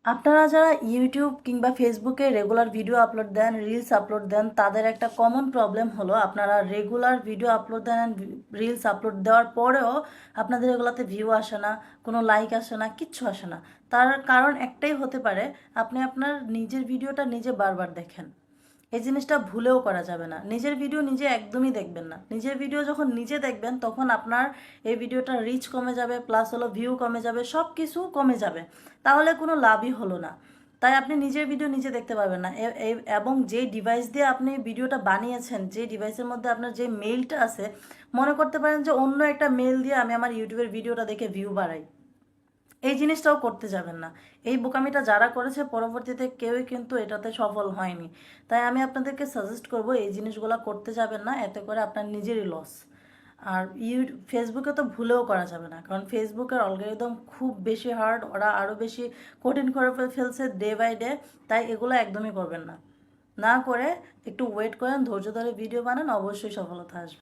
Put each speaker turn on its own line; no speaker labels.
আপনারা যারা ইউটিউব কিংবা ফেসবুকে রেগুলার ভিডিও আপলোড দেন, রিলস আপলোড দেন, তাদের একটা কমন প্রবলেম হলো আপনারা রেগুলার ভিডিও আপলোড দেন, রিলস আপলোড দেওয়ার পরেও আপনাদের এগুলোতে ভিউ আসে না, কোনো লাইক আসে না, কিচ্ছু আসে না। তার কারণ একটাই হতে পারে, আপনি আপনার নিজের ভিডিওটা নিজে বারবার দেখেন। এই জিনিসটা ভুলেও করা যাবে না। নিজের ভিডিও নিজে একদমই দেখবেন না। নিজের ভিডিও যখন নিজে দেখবেন তখন আপনার এই ভিডিওটার রিচ কমে যাবে, প্লাস হলো ভিউ কমে যাবে, সব কিছু কমে যাবে। তাহলে কোনো লাভই হলো না। তাই আপনি নিজের ভিডিও নিজে দেখতে পারবেন না। এবং যে ডিভাইস দিয়ে আপনি ভিডিওটা বানিয়েছেন, যে ডিভাইসের মধ্যে আপনার যে মেইলটা আছে, মনে করতে পারেন যে অন্য একটা মেইল দিয়ে আমি আমার ইউটিউবের ভিডিওটা দেখে ভিউ বাড়াই। এই জিনিসটাও করতে যাবেন না। এই বোকামিটা যারা করেছে পরবর্তীতে কেউই কিন্তু এটাতে সফল হয়নি। তাই আমি আপনাদেরকে সাজেস্ট করব এই জিনিসগুলো করতে যাবেন না, এতে করে আপনার নিজেরই লস। আর ফেসবুকে তো ভুলেও করা যাবে না, কারণ ফেসবুকের অ্যালগরিদম খুব বেশি হার্ড, ওরা আরও বেশি কঠিন করে ফেলছে ডে বাই ডে। তাই এগুলো একদমই করবেন না। না করে একটু ওয়েট করেন, ধৈর্য ধরে ভিডিও বানান, অবশ্যই সফলতা আসবে।